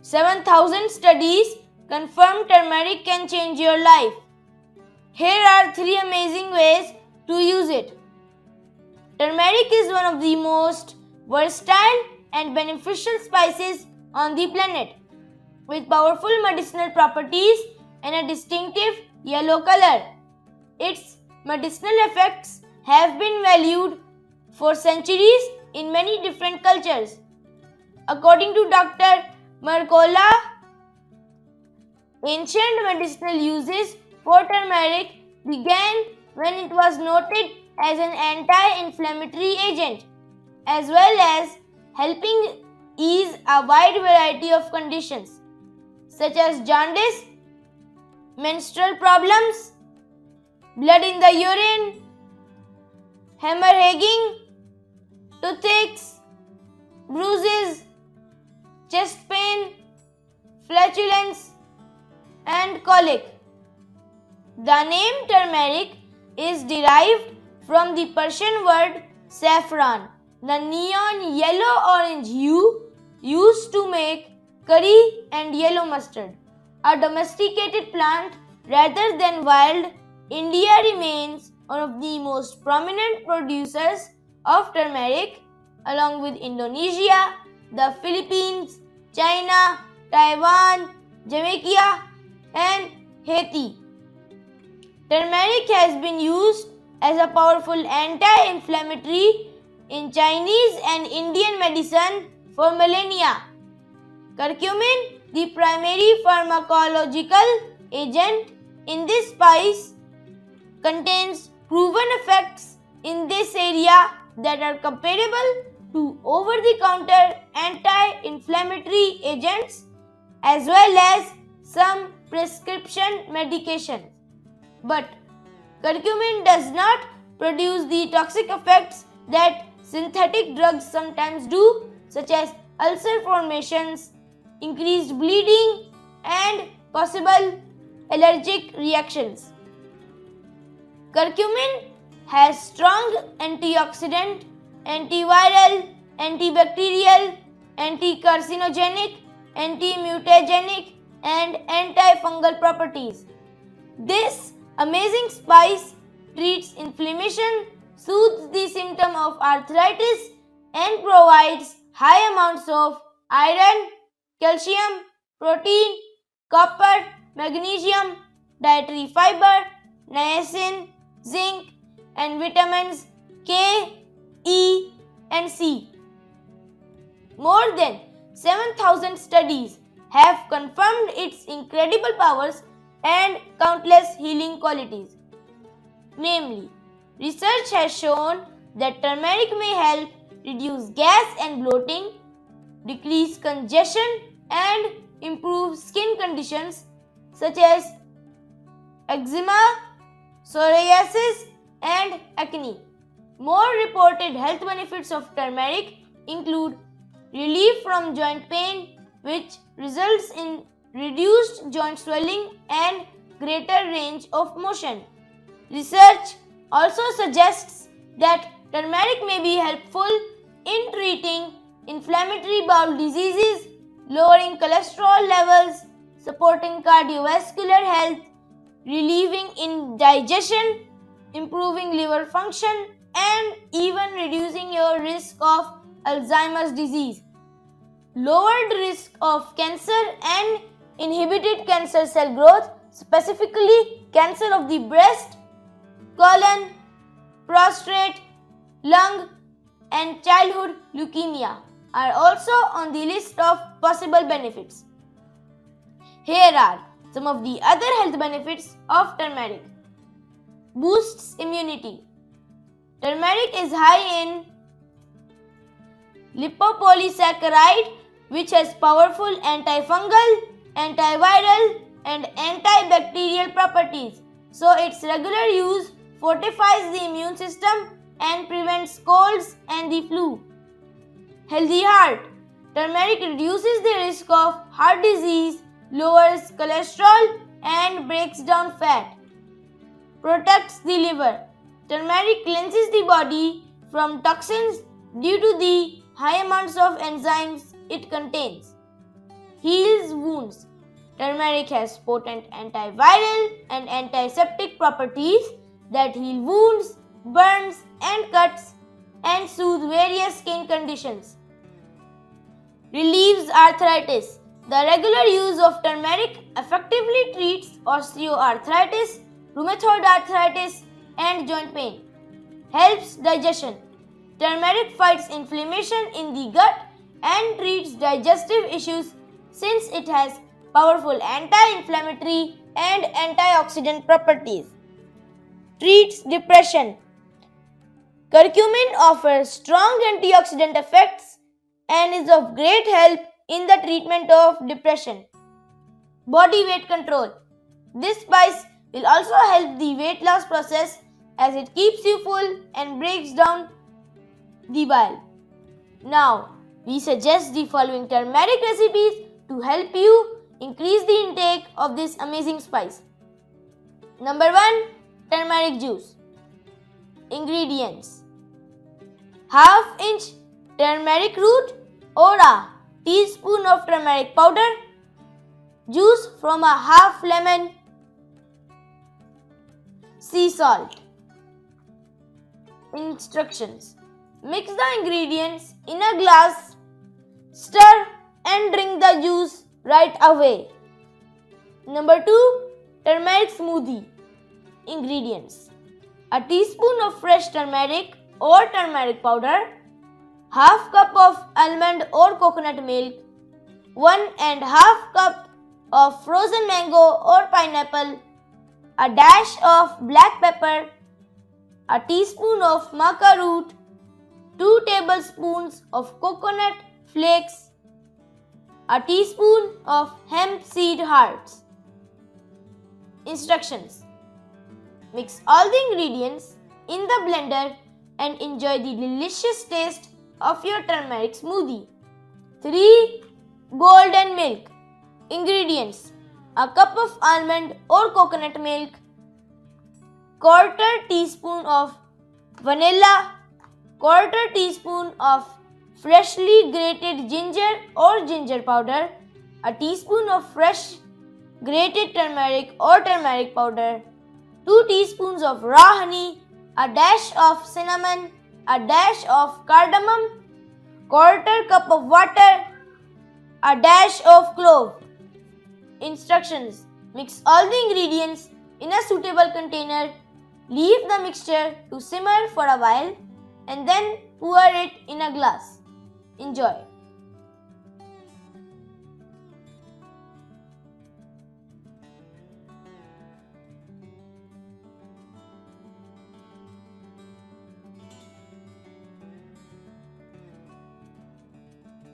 7,000 studies confirm turmeric can change your life. Here are 3 amazing ways to use it. Turmeric is one of the most versatile and beneficial spices on the planet, with powerful medicinal properties and a distinctive yellow color. Its medicinal effects have been valued for centuries in many different cultures. According to Dr. Mercola, ancient medicinal uses for turmeric began when it was noted as an anti-inflammatory agent, as well as helping ease a wide variety of conditions such as jaundice, menstrual problems, blood in the urine, hemorrhaging, toothaches, bruises, chest pain, flatulence, and colic. The name turmeric is derived from the Persian word saffron, the neon yellow-orange hue used to make curry and yellow mustard. A domesticated plant rather than wild, India remains one of the most prominent producers of turmeric, along with Indonesia, the Philippines, China, Taiwan, Jamaica, and Haiti. Turmeric has been used as a powerful anti-inflammatory in Chinese and Indian medicine for millennia. Curcumin, the primary pharmacological agent in this spice, contains proven effects in this area that are comparable to over-the-counter anti-inflammatory agents as well as some prescription medications. But curcumin does not produce the toxic effects that synthetic drugs sometimes do, such as ulcer formations, increased bleeding, and possible allergic reactions. Curcumin has strong antioxidant, antiviral, antibacterial, anti-carcinogenic, anti-mutagenic, and antifungal properties. This amazing spice treats inflammation, soothes the symptom of arthritis, and provides high amounts of iron, calcium, protein, copper, magnesium, dietary fiber, niacin, zinc, and vitamins K, E, and C. More than 7,000 studies have confirmed its incredible powers and countless healing qualities. Namely, research has shown that turmeric may help reduce gas and bloating, decrease congestion, and improve skin conditions such as eczema, psoriasis, and acne. More reported health benefits of turmeric include relief from joint pain, which results in reduced joint swelling and greater range of motion. Research also suggests that turmeric may be helpful in treating inflammatory bowel diseases, lowering cholesterol levels, supporting cardiovascular health, relieving indigestion, improving liver function, and even reducing your risk of Alzheimer's disease. Lowered risk of cancer and inhibited cancer cell growth, specifically cancer of the breast, colon, prostate, lung, and childhood leukemia are also on the list of possible benefits. Here are some of the other health benefits of turmeric. Boosts immunity. Turmeric is high in lipopolysaccharide, which has powerful antifungal, antiviral, and antibacterial properties. So its regular use fortifies the immune system and prevents colds and the flu. Healthy heart. Turmeric reduces the risk of heart disease, lowers cholesterol, and breaks down fat. Protects the liver. Turmeric cleanses the body from toxins due to the high amounts of enzymes it contains. heals wounds. Turmeric has potent antiviral and antiseptic properties that heal wounds, burns, and cuts and soothe various skin conditions. Relieves arthritis. The regular use of turmeric effectively treats osteoarthritis, rheumatoid arthritis, and joint pain. Helps digestion. Turmeric fights inflammation in the gut and treats digestive issues since it has powerful anti-inflammatory and antioxidant properties. Treats depression. Curcumin offers strong antioxidant effects and is of great help in the treatment of depression. Body weight control. This spice will also help the weight loss process as it keeps you full and breaks down the bile. Now, we suggest the following turmeric recipes to help you increase the intake of this amazing spice. Number 1. Turmeric juice. Ingredients: ½ inch turmeric root or a teaspoon of turmeric powder, juice from a half lemon, sea salt. Instructions: mix the ingredients in a glass, stir and drink the juice right away. Number 2. Turmeric smoothie. Ingredients: a teaspoon of fresh turmeric or turmeric powder, ½ cup of almond or coconut milk, 1½ cup of frozen mango or pineapple, a dash of black pepper, a teaspoon of maca root, 2 tablespoons of coconut flakes, a teaspoon of hemp seed hearts. Instructions: mix all the ingredients in the blender and enjoy the delicious taste of your turmeric smoothie. 3. Golden milk. Ingredients: a cup of almond or coconut milk, quarter teaspoon of vanilla, quarter teaspoon of freshly grated ginger or ginger powder, a teaspoon of fresh grated turmeric or turmeric powder, 2 teaspoons of raw honey, a dash of cinnamon, a dash of cardamom, quarter cup of water, a dash of clove. Instructions: mix all the ingredients in a suitable container, leave the mixture to simmer for a while and then pour it in a glass. Enjoy.